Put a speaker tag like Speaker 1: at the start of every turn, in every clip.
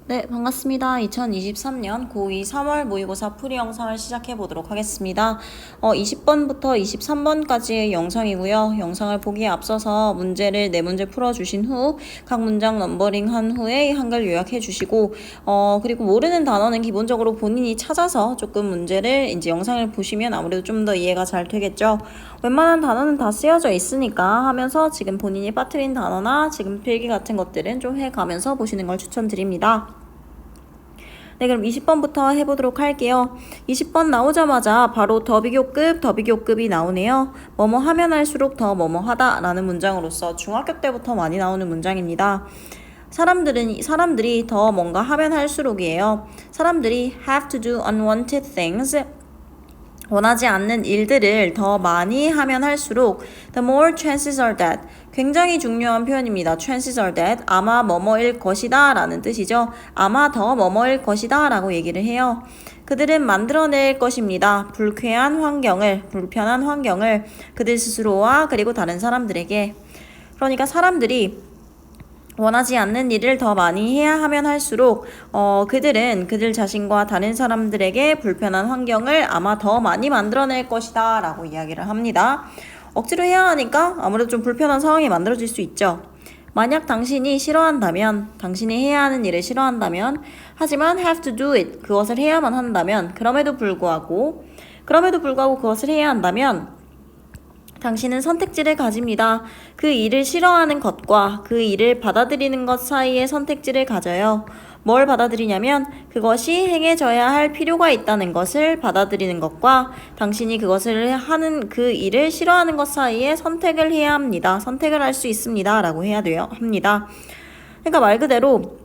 Speaker 1: 네, 반갑습니다. 2023년 고2 3월 모의고사 풀이 영상을 시작해 보도록 하겠습니다. 20번부터 23번까지의 영상이고요. 영상을 보기에 앞서서 문제를 4문제 풀어주신 후 각 문장 넘버링 한 후에 한글 요약해 주시고 그리고 모르는 단어는 기본적으로 본인이 찾아서 조금 문제를 이제 영상을 보시면 아무래도 좀 더 이해가 잘 되겠죠. 웬만한 단어는 다 쓰여져 있으니까 하면서 지금 본인이 빠뜨린 단어나 지금 필기 같은 것들은 좀 해가면서 보시는 걸 추천드립니다. 네, 그럼 20번부터 해보도록 할게요. 20번 나오자마자 바로 더비교급이 나오네요. 뭐뭐 하면 할수록 더 뭐뭐 하다 라는 문장으로서 중학교 때부터 많이 나오는 문장입니다. 사람들이 더 뭔가 하면 할수록이에요. 사람들이 have to do unwanted things, 원하지 않는 일들을 더 많이 하면 할수록 the more chances are that, 굉장히 중요한 표현입니다. chances are that, 아마 뭐뭐일 것이다 라는 뜻이죠. 아마 더 뭐뭐일 것이다 라고 얘기를 해요. 그들은 만들어낼 것입니다. 불편한 환경을 그들 스스로와 그리고 다른 사람들에게. 그러니까 사람들이 원하지 않는 일을 더 많이 해야 하면 할수록 그들은 그들 자신과 다른 사람들에게 불편한 환경을 아마 더 많이 만들어낼 것이다 라고 이야기를 합니다. 억지로 해야 하니까 아무래도 좀 불편한 상황이 만들어질 수 있죠. 만약 당신이 당신이 해야 하는 일을 싫어한다면, 하지만 have to do it, 그것을 해야만 한다면, 그럼에도 불구하고 그것을 해야 한다면 당신은 선택지를 가집니다. 그 일을 싫어하는 것과 그 일을 받아들이는 것 사이에 선택지를 가져요. 뭘 받아들이냐면 그것이 행해져야 할 필요가 있다는 것을 받아들이는 것과 당신이 그것을 하는 그 일을 싫어하는 것 사이에 선택을 해야 합니다. 선택을 할 수 있습니다. 라고 해야 합니다. 그러니까 말 그대로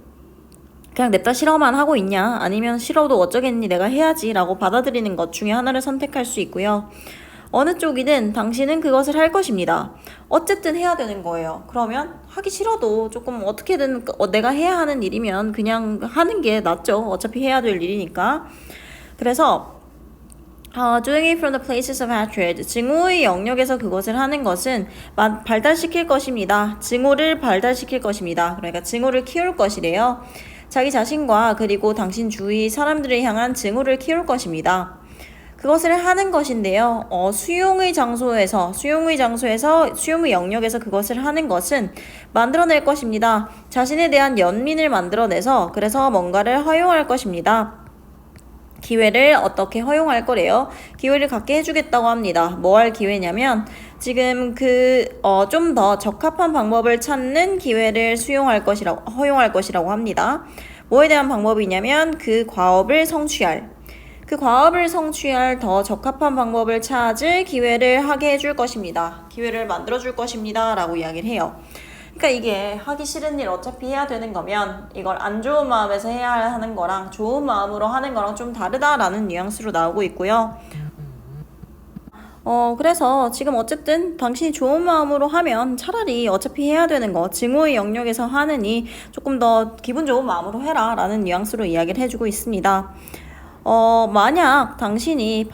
Speaker 1: 그냥 냅다 싫어만 하고 있냐, 아니면 싫어도 어쩌겠니, 내가 해야지 라고 받아들이는 것 중에 하나를 선택할 수 있고요. 어느 쪽이든 당신은 그것을 할 것입니다. 어쨌든 해야 되는 거예요. 그러면 하기 싫어도 조금 어떻게든 내가 해야 하는 일이면 그냥 하는 게 낫죠. 어차피 해야 될 일이니까. 그래서 doing it from the places of hatred, 증오의 영역에서 그것을 하는 것은 발달시킬 것입니다. 증오를 발달시킬 것입니다. 그러니까 증오를 키울 것이래요. 자기 자신과 그리고 당신 주위 사람들을 향한 증오를 키울 것입니다. 그것을 하는 것인데요. 수용의 영역에서 그것을 하는 것은 만들어낼 것입니다. 자신에 대한 연민을 만들어내서 그래서 뭔가를 허용할 것입니다. 기회를 어떻게 허용할 거래요? 기회를 갖게 해주겠다고 합니다. 뭐 할 기회냐면 지금 좀 더 적합한 방법을 찾는 기회를 허용할 것이라고 합니다. 뭐에 대한 방법이냐면 그 과업을 성취할 더 적합한 방법을 찾을 기회를 하게 해줄 것입니다. 기회를 만들어줄 것입니다. 라고 이야기를 해요. 그러니까 이게 하기 싫은 일 어차피 해야 되는 거면 이걸 안 좋은 마음에서 해야 하는 거랑 좋은 마음으로 하는 거랑 좀 다르다라는 뉘앙스로 나오고 있고요. 그래서 지금 어쨌든 당신이 좋은 마음으로 하면 차라리 어차피 해야 되는 거 증오의 영역에서 하느니 조금 더 기분 좋은 마음으로 해라 라는 뉘앙스로 이야기를 해주고 있습니다. 만약 당신이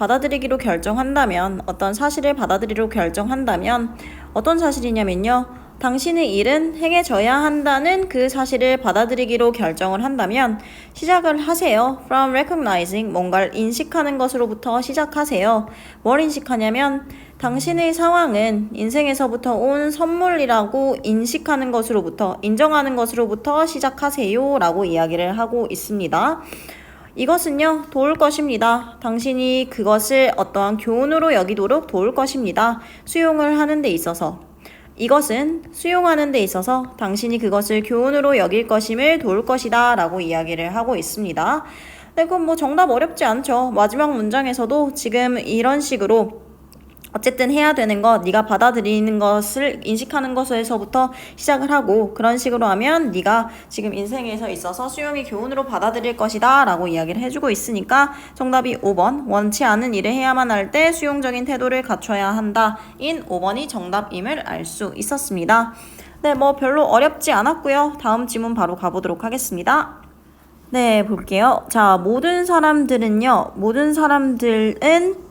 Speaker 1: 어떤 사실을 받아들이기로 결정한다면 어떤 사실이냐면요. 당신의 일은 행해져야 한다는 그 사실을 받아들이기로 결정을 한다면 시작을 하세요. From recognizing, 뭔가를 인식하는 것으로부터 시작하세요. 뭘 인식하냐면 당신의 상황은 인생에서부터 온 선물이라고 인정하는 것으로부터 시작하세요. 라고 이야기를 하고 있습니다. 이것은요, 도울 것입니다. 당신이 그것을 어떠한 교훈으로 여기도록 도울 것입니다. 이것은 수용하는 데 있어서 당신이 그것을 교훈으로 여길 것임을 도울 것이다 라고 이야기를 하고 있습니다. 네, 그럼 정답 어렵지 않죠. 마지막 문장에서도 지금 이런 식으로 어쨌든 해야 되는 것, 네가 받아들이는 것을 인식하는 것에서부터 시작을 하고 그런 식으로 하면 네가 지금 인생에서 있어서 수용이 교훈으로 받아들일 것이다 라고 이야기를 해주고 있으니까 정답이 5번, 원치 않은 일을 해야만 할 때 수용적인 태도를 갖춰야 한다 인 5번이 정답임을 알 수 있었습니다. 네, 별로 어렵지 않았고요. 다음 질문 바로 가보도록 하겠습니다. 네, 볼게요. 자, 모든 사람들은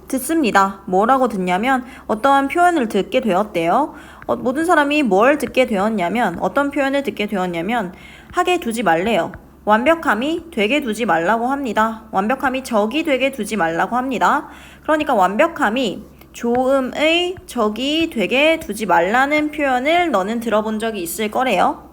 Speaker 1: 듣습니다. 뭐라고 듣냐면 어떠한 표현을 듣게 되었대요. 모든 사람이 뭘 듣게 되었냐면 어떤 표현을 듣게 되었냐면 하게 두지 말래요. 완벽함이 되게 두지 말라고 합니다. 완벽함이 적이 되게 두지 말라고 합니다. 그러니까 완벽함이 좋음의 적이 되게 두지 말라는 표현을 너는 들어본 적이 있을 거래요.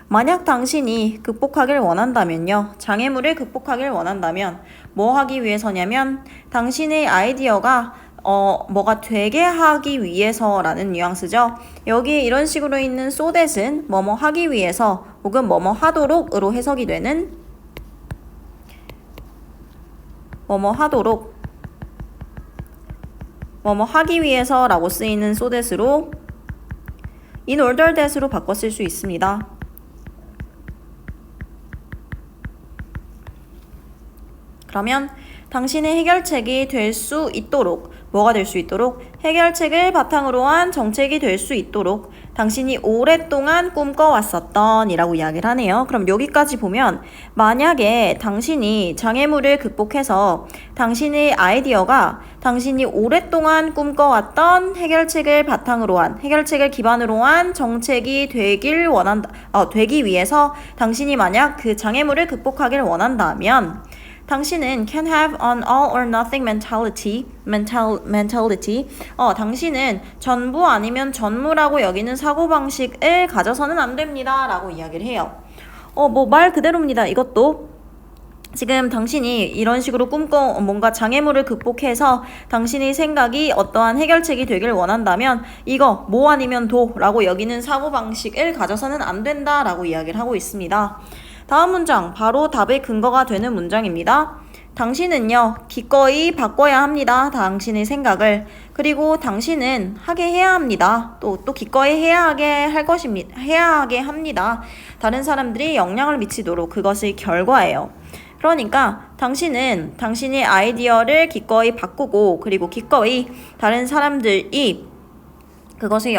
Speaker 1: 만약 당신이 극복하길 원한다면요. 장애물을 극복하길 원한다면 뭐 하기 위해서냐면 당신의 아이디어가 뭐가 되게 하기 위해서라는 뉘앙스죠. 여기 이런 식으로 있는 so that은 뭐뭐 하기 위해서 혹은 뭐뭐 하도록으로 해석이 되는 뭐뭐 하도록 뭐뭐 하기 위해서라고 쓰이는 so that으로 in order that으로 바꿔 쓸 수 있습니다. 그러면 당신의 해결책이 될 수 있도록 뭐가 될 수 있도록 해결책을 바탕으로 한 정책이 될 수 있도록 당신이 오랫동안 꿈꿔왔었던 이라고 이야기를 하네요. 그럼 여기까지 보면 만약에 당신이 장애물을 극복해서 당신의 아이디어가 당신이 오랫동안 꿈꿔왔던 해결책을 바탕으로 한 해결책을 기반으로 한 정책이 되기 위해서 당신이 만약 그 장애물을 극복하길 원한다면 당신은 can have an all or nothing mentality. 당신은 전부 아니면 전무라고 여기는 사고방식을 가져서는 안 됩니다. 라고 이야기를 해요. 뭐 말 그대로입니다. 이것도 지금 당신이 이런 식으로 뭔가 장애물을 극복해서 당신의 생각이 어떠한 해결책이 되길 원한다면 이거 뭐 아니면 도라고 여기는 사고방식을 가져서는 안 된다라고 이야기를 하고 있습니다. 다음 문장, 바로 답의 근거가 되는 문장입니다. 당신은요, 기꺼이 바꿔야 합니다. 당신의 생각을. 그리고 당신은 하게 해야 합니다. 또 기꺼이 해야 하게 합니다. 다른 사람들이 영향을 미치도록 그것의 결과예요. 그러니까 당신은 당신의 아이디어를 기꺼이 바꾸고 그리고 기꺼이 다른 사람들이 그것의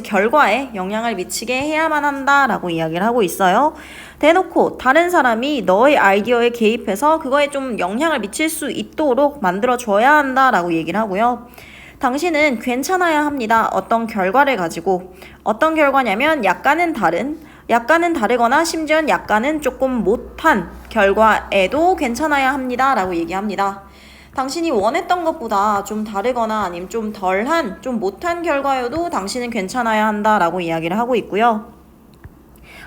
Speaker 1: 결과에 영향을 미치게 해야만 한다라고 이야기를 하고 있어요. 대놓고 다른 사람이 너의 아이디어에 개입해서 그거에 좀 영향을 미칠 수 있도록 만들어줘야 한다라고 얘기를 하고요. 당신은 괜찮아야 합니다. 어떤 결과를 가지고. 어떤 결과냐면 약간은 다르거나 심지어는 약간은 조금 못한 결과에도 괜찮아야 합니다. 라고 얘기합니다. 당신이 원했던 것보다 좀 다르거나 아니면 좀 덜한, 좀 못한 결과여도 당신은 괜찮아야 한다라고 이야기를 하고 있고요.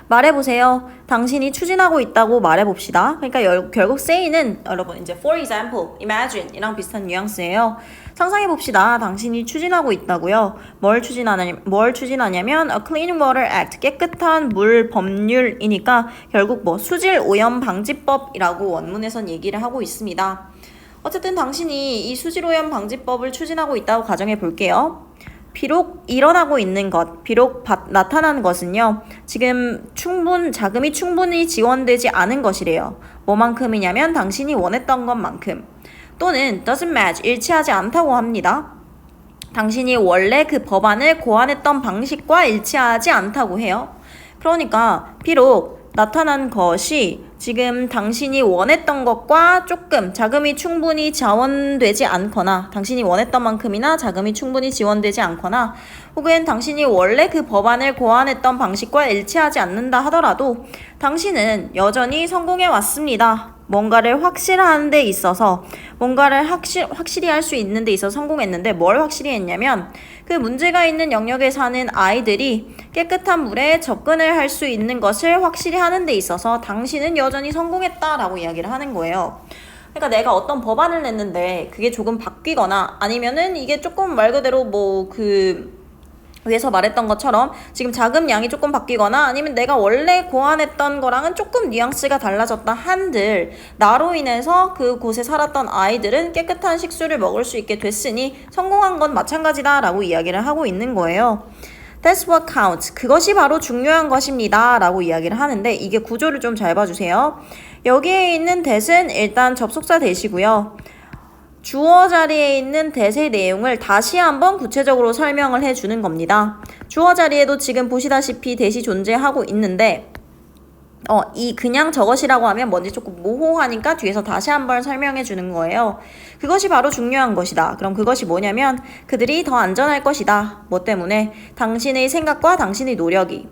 Speaker 1: 말해보세요. 당신이 추진하고 있다고 말해봅시다. 그러니까 결국 say는 여러분 이제 for example, imagine 이랑 비슷한 뉘앙스예요. 상상해봅시다. 당신이 추진하고 있다고요. 뭘 추진하냐면 a Clean Water Act, 깨끗한 물 법률이니까 결국 뭐 수질 오염 방지법이라고 원문에선 얘기를 하고 있습니다. 어쨌든 당신이 이 수질오염 방지법을 추진하고 있다고 가정해 볼게요. 비록 일어나고 있는 것, 비록 나타난 것은요. 지금 자금이 충분히 지원되지 않은 것이래요. 뭐만큼이냐면 당신이 원했던 것만큼. 또는 doesn't match, 일치하지 않다고 합니다. 당신이 원래 그 법안을 고안했던 방식과 일치하지 않다고 해요. 그러니까 비록 나타난 것이 지금 당신이 원했던 것과 조금 자금이 충분히 지원되지 않거나 당신이 원했던 만큼이나 자금이 충분히 지원되지 않거나 혹은 당신이 원래 그 법안을 고안했던 방식과 일치하지 않는다 하더라도 당신은 여전히 성공해 왔습니다. 뭔가를 확실한 데 있어서 뭔가를 확실히 할 수 있는 데 있어서 성공했는데 뭘 확실히 했냐면 그 문제가 있는 영역에 사는 아이들이 깨끗한 물에 접근을 할 수 있는 것을 확실히 하는 데 있어서 당신은 여전히 성공했다라고 이야기를 하는 거예요. 그러니까 내가 어떤 법안을 냈는데 그게 조금 바뀌거나 아니면은 이게 조금 말 그대로 위에서 말했던 것처럼 지금 자금 양이 조금 바뀌거나 아니면 내가 원래 고안했던 거랑은 조금 뉘앙스가 달라졌다 한들 나로 인해서 그곳에 살았던 아이들은 깨끗한 식수를 먹을 수 있게 됐으니 성공한 건 마찬가지다 라고 이야기를 하고 있는 거예요. That's what counts. 그것이 바로 중요한 것입니다 라고 이야기를 하는데 이게 구조를 좀 잘 봐주세요. 여기에 있는 that은 일단 접속사 that이고요. 주어 자리에 있는 that의 내용을 다시 한번 구체적으로 설명을 해주는 겁니다. 주어 자리에도 지금 보시다시피 that이 존재하고 있는데 이 그냥 저것이라고 하면 뭔지 조금 모호하니까 뒤에서 다시 한번 설명해 주는 거예요. 그것이 바로 중요한 것이다. 그럼 그것이 뭐냐면 그들이 더 안전할 것이다. 뭐 때문에? 당신의 생각과 당신의 노력이.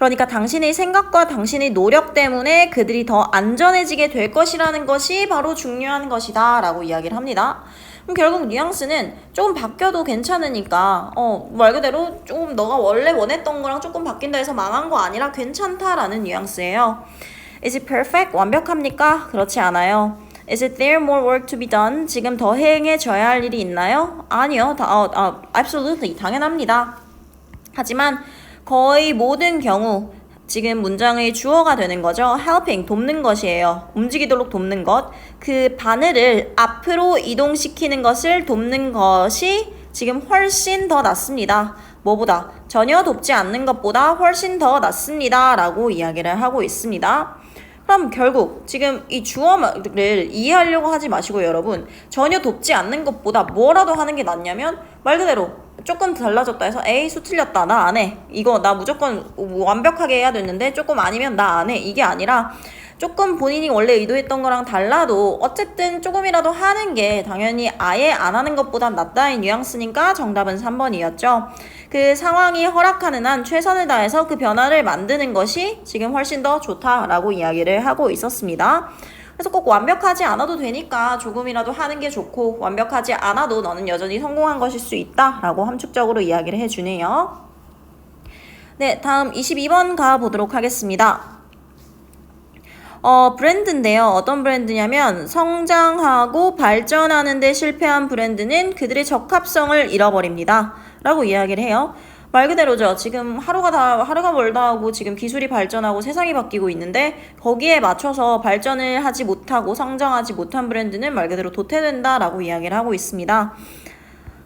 Speaker 1: 그러니까 당신의 생각과 당신의 노력 때문에 그들이 더 안전해지게 될 것이라는 것이 바로 중요한 것이다 라고 이야기를 합니다. 그럼 결국 뉘앙스는 조금 바뀌어도 괜찮으니까 말 그대로 조금 너가 원래 원했던 거랑 조금 바뀐다 해서 망한 거 아니라 괜찮다라는 뉘앙스예요. Is it perfect? 완벽합니까? 그렇지 않아요. Is it there more work to be done? 지금 더 행해져야 할 일이 있나요? 아니요. Absolutely. 당연합니다. 하지만 거의 모든 경우 지금 문장의 주어가 되는 거죠. helping, 돕는 것이에요. 움직이도록 돕는 것. 그 바늘을 앞으로 이동시키는 것을 돕는 것이 지금 훨씬 더 낫습니다. 뭐보다? 전혀 돕지 않는 것보다 훨씬 더 낫습니다. 라고 이야기를 하고 있습니다. 그럼 결국 지금 이 주어를 이해하려고 하지 마시고 여러분 전혀 돕지 않는 것보다 뭐라도 하는 게 낫냐면 말 그대로 조금 달라졌다 해서 에이 수 틀렸다 나 안 해 이거 나 무조건 완벽하게 해야 되는데 조금 아니면 나 안 해 이게 아니라 조금 본인이 원래 의도했던 거랑 달라도 어쨌든 조금이라도 하는 게 당연히 아예 안 하는 것보단 낫다의 뉘앙스니까 정답은 3번이었죠. 그 상황이 허락하는 한 최선을 다해서 그 변화를 만드는 것이 지금 훨씬 더 좋다라고 이야기를 하고 있었습니다. 그래서 꼭 완벽하지 않아도 되니까 조금이라도 하는 게 좋고 완벽하지 않아도 너는 여전히 성공한 것일 수 있다라고 함축적으로 이야기를 해주네요. 네, 다음 22번 가보도록 하겠습니다. 브랜드인데요. 어떤 브랜드냐면 성장하고 발전하는 데 실패한 브랜드는 그들의 적합성을 잃어버립니다. 라고 이야기를 해요. 말 그대로죠. 지금 하루가 멀다 하고 지금 기술이 발전하고 세상이 바뀌고 있는데 거기에 맞춰서 발전을 하지 못하고 성장하지 못한 브랜드는 말 그대로 도태된다라고 이야기를 하고 있습니다.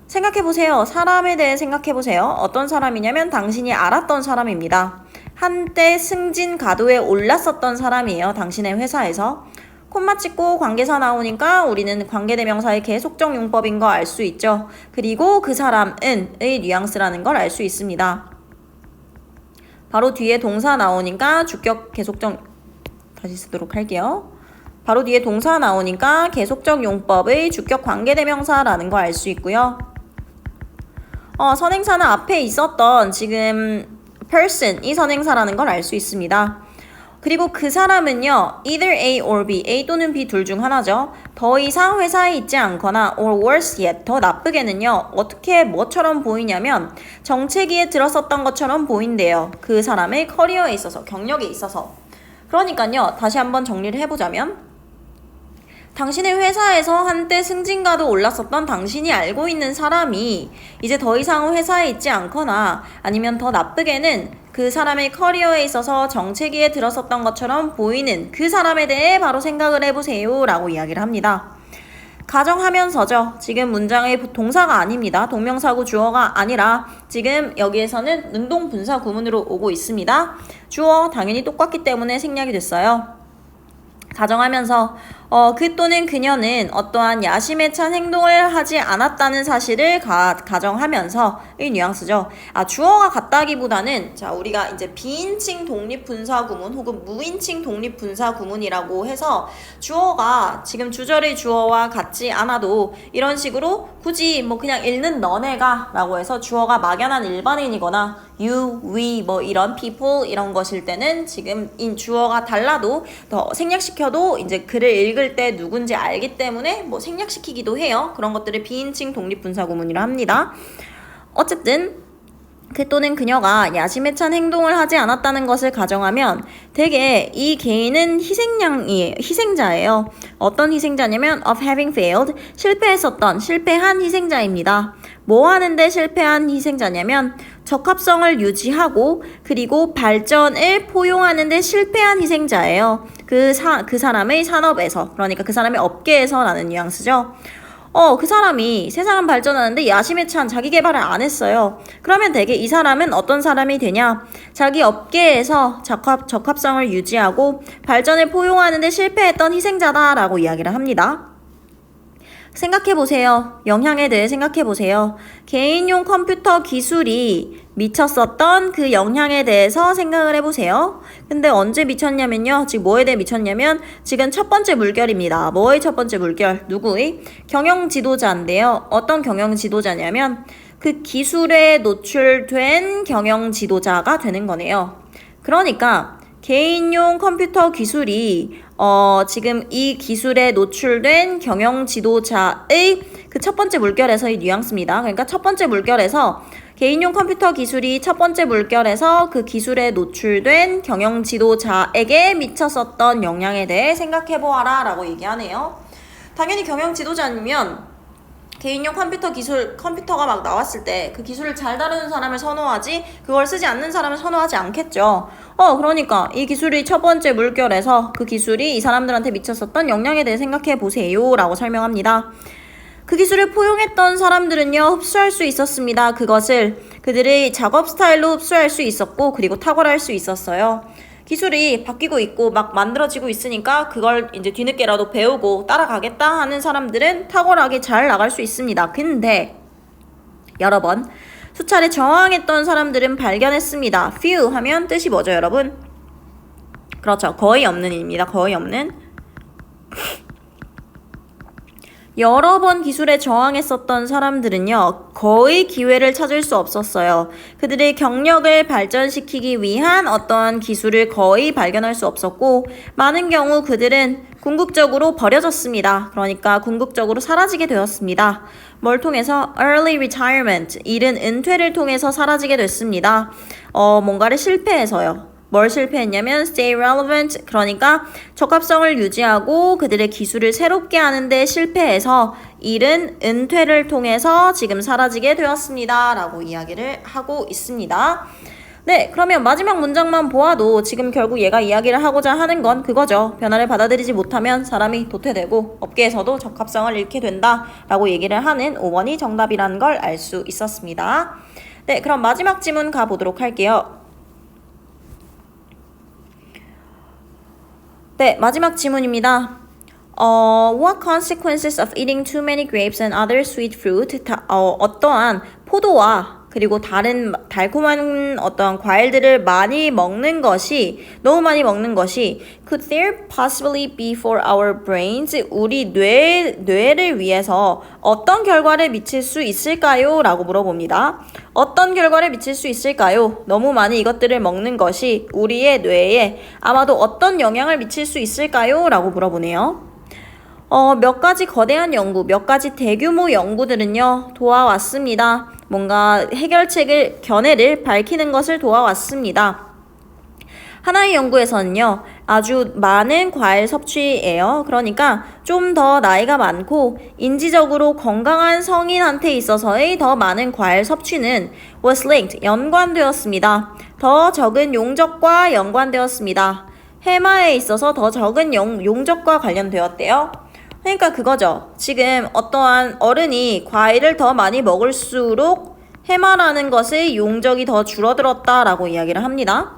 Speaker 1: 생각해보세요. 사람에 대해 생각해보세요. 어떤 사람이냐면 당신이 알았던 사람입니다. 한때 승진가도에 올랐었던 사람이에요. 당신의 회사에서. 콤마 찍고 관계사 나오니까 우리는 관계대명사의 계속적 용법인 거 알 수 있죠. 그리고 그 사람은의 뉘앙스라는 걸 알 수 있습니다. 바로 뒤에 동사 나오니까 주격 계속적 다시 쓰도록 할게요. 바로 뒤에 동사 나오니까 계속적 용법의 주격 관계대명사라는 걸 알 수 있고요. 선행사는 앞에 있었던 지금 person 이 선행사라는 걸 알 수 있습니다. 그리고 그 사람은요 either A or B, A 또는 B 둘 중 하나죠. 더 이상 회사에 있지 않거나 or worse yet, 더 나쁘게는요 어떻게 뭐처럼 보이냐면 정체기에 들었었던 것처럼 보인대요. 그 사람의 커리어에 있어서, 경력에 있어서. 그러니까요 다시 한번 정리를 해보자면 당신의 회사에서 한때 승진가도 올랐었던 당신이 알고 있는 사람이 이제 더 이상 회사에 있지 않거나 아니면 더 나쁘게는 그 사람의 커리어에 있어서 정체기에 들었었던 것처럼 보이는 그 사람에 대해 바로 생각을 해보세요 라고 이야기를 합니다. 가정하면서죠. 지금 문장의 동사가 아닙니다. 동명사고 주어가 아니라 지금 여기에서는 능동분사 구문으로 오고 있습니다. 주어 당연히 똑같기 때문에 생략이 됐어요. 가정하면서 그 또는 그녀는 어떠한 야심에 찬 행동을 하지 않았다는 사실을 가정하면서 이 뉘앙스죠. 주어가 같다기보다는 자 우리가 이제 비인칭 독립분사 구문 혹은 무인칭 독립분사 구문이라고 해서 주어가 지금 주절의 주어와 같지 않아도 이런 식으로 굳이 뭐 그냥 읽는 너네가 라고 해서 주어가 막연한 일반인이거나 you, we 뭐 이런 people 이런 것일 때는 지금 주어가 달라도 더 생략시켜도 이제 글을 읽을 때 누군지 알기 때문에 뭐 생략시키기도 해요. 그런 것들을 비인칭 독립분사 구문이라 합니다. 어쨌든 그 또는 그녀가 야심에 찬 행동을 하지 않았다는 것을 가정하면 되게 이 개인은 희생자예요. 어떤 희생자냐면 of having failed, 실패한 희생자입니다. 뭐 하는데 실패한 희생자냐면 적합성을 유지하고 그리고 발전을 포용하는 데 실패한 희생자예요. 그 사람의 산업에서, 그러니까 그 사람의 업계에서 라는 뉘앙스죠. 그 사람이 세상은 발전하는데 야심에 찬 자기 개발을 안 했어요. 그러면 되게 이 사람은 어떤 사람이 되냐? 자기 업계에서 적합성을 유지하고 발전을 포용하는 데 실패했던 희생자다라고 이야기를 합니다. 생각해보세요. 영향에 대해 생각해보세요. 개인용 컴퓨터 기술이 미쳤었던 그 영향에 대해서 생각을 해보세요. 근데 언제 미쳤냐면요. 지금 뭐에 대해 미쳤냐면 지금 첫 번째 물결입니다. 뭐의 첫 번째 물결? 누구의? 경영 지도자인데요. 어떤 경영 지도자냐면 그 기술에 노출된 경영 지도자가 되는 거네요. 그러니까 개인용 컴퓨터 기술이 지금 이 기술에 노출된 경영 지도자의 그 첫 번째 물결에서의 뉘앙스입니다. 그러니까 첫 번째 물결에서 개인용 컴퓨터 기술이 첫 번째 물결에서 그 기술에 노출된 경영 지도자에게 미쳤었던 영향에 대해 생각해보아라 라고 얘기하네요. 당연히 경영 지도자면 개인용 컴퓨터가 막 나왔을 때 그 기술을 잘 다루는 사람을 선호하지 그걸 쓰지 않는 사람을 선호하지 않겠죠. 그러니까 이 기술이 첫 번째 물결에서 그 기술이 이 사람들한테 미쳤었던 영향에 대해 생각해 보세요 라고 설명합니다. 그 기술을 포용했던 사람들은요, 흡수할 수 있었습니다. 그것을 그들의 작업 스타일로 흡수할 수 있었고, 그리고 탁월할 수 있었어요. 기술이 바뀌고 있고 막 만들어지고 있으니까 그걸 이제 뒤늦게라도 배우고 따라가겠다 하는 사람들은 탁월하게 잘 나갈 수 있습니다. 근데 여러 번 수차례 저항했던 사람들은 발견했습니다. few 하면 뜻이 뭐죠, 여러분? 그렇죠. 거의 없는 일입니다. 거의 없는. 여러 번 기술에 저항했었던 사람들은요, 거의 기회를 찾을 수 없었어요. 그들의 경력을 발전시키기 위한 어떤 기술을 거의 발견할 수 없었고, 많은 경우 그들은 궁극적으로 버려졌습니다. 그러니까 궁극적으로 사라지게 되었습니다. 뭘 통해서? early retirement, 이른 은퇴를 통해서 사라지게 됐습니다. 뭔가를 실패해서요. 뭘 실패했냐면 stay relevant, 그러니까 적합성을 유지하고 그들의 기술을 새롭게 하는데 실패해서 이른 은퇴를 통해서 지금 사라지게 되었습니다 라고 이야기를 하고 있습니다. 네, 그러면 마지막 문장만 보아도 지금 결국 얘가 이야기를 하고자 하는 건 그거죠. 변화를 받아들이지 못하면 사람이 도태되고 업계에서도 적합성을 잃게 된다 라고 얘기를 하는 5번이 정답이라는 걸 알 수 있었습니다. 네, 그럼 마지막 지문 가보도록 할게요. 네, 마지막 지문입니다. What consequences of eating too many grapes and other sweet fruit? 어떠한 포도와 그리고 다른 달콤한 어떤 과일들을 많이 먹는 것이, 너무 많이 먹는 것이 could there possibly be for our brains? 우리 뇌를 위해서 어떤 결과를 미칠 수 있을까요? 라고 물어봅니다. 어떤 결과를 미칠 수 있을까요? 너무 많이 이것들을 먹는 것이 우리의 뇌에 아마도 어떤 영향을 미칠 수 있을까요? 라고 물어보네요. 몇 가지 거대한 연구, 몇 가지 대규모 연구들은요, 도와왔습니다. 뭔가 해결책을, 견해를 밝히는 것을 도와왔습니다. 하나의 연구에서는요, 아주 많은 과일 섭취예요. 그러니까 좀 더 나이가 많고 인지적으로 건강한 성인한테 있어서의 더 많은 과일 섭취는 was linked, 연관되었습니다. 더 적은 용적과 연관되었습니다. 해마에 있어서 더 적은 용적과 관련되었대요. 그러니까 그거죠. 지금 어떠한 어른이 과일을 더 많이 먹을수록 해마라는 것의 용적이 더 줄어들었다라고 이야기를 합니다.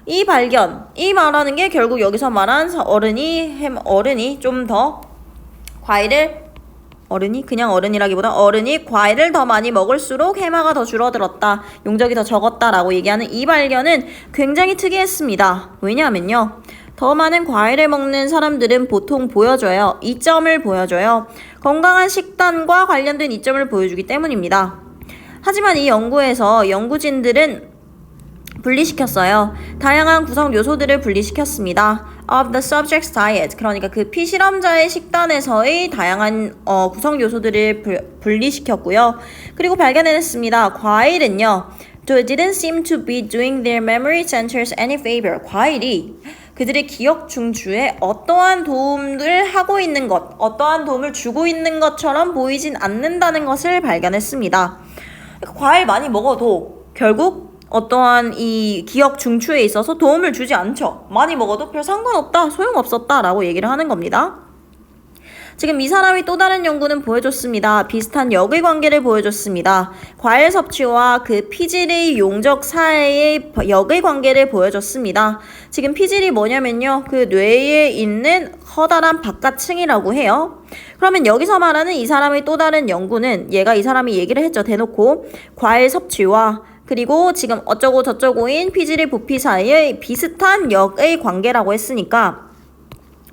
Speaker 1: 이 발견, 이 말하는 게 결국 여기서 말한 어른이 좀 더 그냥 어른이라기보다 어른이 과일을 더 많이 먹을수록 해마가 더 줄어들었다, 용적이 더 적었다라고 얘기하는 이 발견은 굉장히 특이했습니다. 왜냐하면요, 더 많은 과일을 먹는 사람들은 보통 보여줘요. 이점을 보여줘요. 건강한 식단과 관련된 이점을 보여주기 때문입니다. 하지만 이 연구에서 연구진들은 분리시켰어요. 다양한 구성 요소들을 분리시켰습니다. Of the subject's diet, 그러니까 그 피실험자의 식단에서의 다양한 구성 요소들을 분리시켰고요. 그리고 발견했습니다. 과일은요, didn't seem to be doing their memory centers any favor. 과일이 그들의 기억 중추에 어떠한 도움을 하고 있는 것, 어떠한 도움을 주고 있는 것처럼 보이진 않는다는 것을 발견했습니다. 과일 많이 먹어도 결국 어떠한 이 기억 중추에 있어서 도움을 주지 않죠. 많이 먹어도 별 상관없다, 소용없었다 라고 얘기를 하는 겁니다. 지금 이 사람이 또 다른 연구는 보여줬습니다. 비슷한 역의 관계를 보여줬습니다. 과일 섭취와 그 피질의 용적 사이의 역의 관계를 보여줬습니다. 지금 피질이 뭐냐면요, 그 뇌에 있는 커다란 바깥층이라고 해요. 그러면 여기서 말하는 이 사람의 또 다른 연구는, 얘가 이 사람이 얘기를 했죠, 대놓고. 과일 섭취와 그리고 지금 어쩌고 저쩌고인 피질의 부피 사이의 비슷한 역의 관계라고 했으니까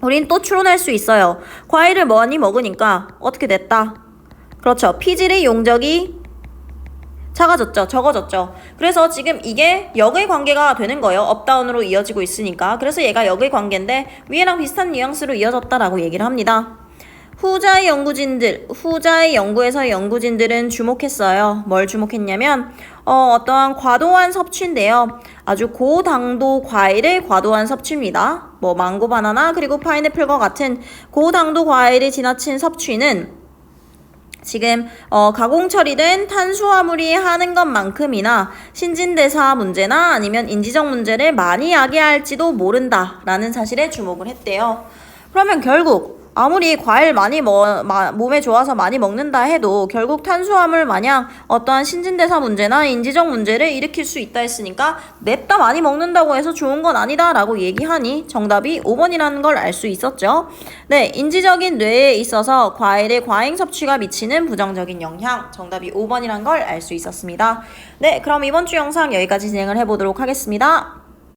Speaker 1: 우린 또 추론할 수 있어요. 과일을 많이 먹으니까 어떻게 됐다? 그렇죠. 피질의 용적이 작아졌죠. 적어졌죠. 그래서 지금 이게 역의 관계가 되는 거예요. 업다운으로 이어지고 있으니까. 그래서 얘가 역의 관계인데 위에랑 비슷한 뉘앙스로 이어졌다라고 얘기를 합니다. 후자의 연구에서의 연구진들은 주목했어요. 뭘 주목했냐면 어떠한 과도한 섭취인데요. 아주 고당도 과일의 과도한 섭취입니다. 뭐 망고, 바나나, 그리고 파인애플과 같은 고당도 과일의 지나친 섭취는 지금 가공 처리된 탄수화물이 하는 것만큼이나 신진대사 문제나 아니면 인지적 문제를 많이 야기할지도 모른다라는 사실에 주목을 했대요. 그러면 결국 아무리 과일 많이 몸에 좋아서 많이 먹는다 해도 결국 탄수화물 마냥 어떠한 신진대사 문제나 인지적 문제를 일으킬 수 있다 했으니까 냅다 많이 먹는다고 해서 좋은 건 아니다 라고 얘기하니 정답이 5번이라는 걸 알 수 있었죠. 네, 인지적인 뇌에 있어서 과일의 과잉 섭취가 미치는 부정적인 영향, 정답이 5번이라는 걸 알 수 있었습니다. 네, 그럼 이번 주 영상 여기까지 진행을 해보도록 하겠습니다.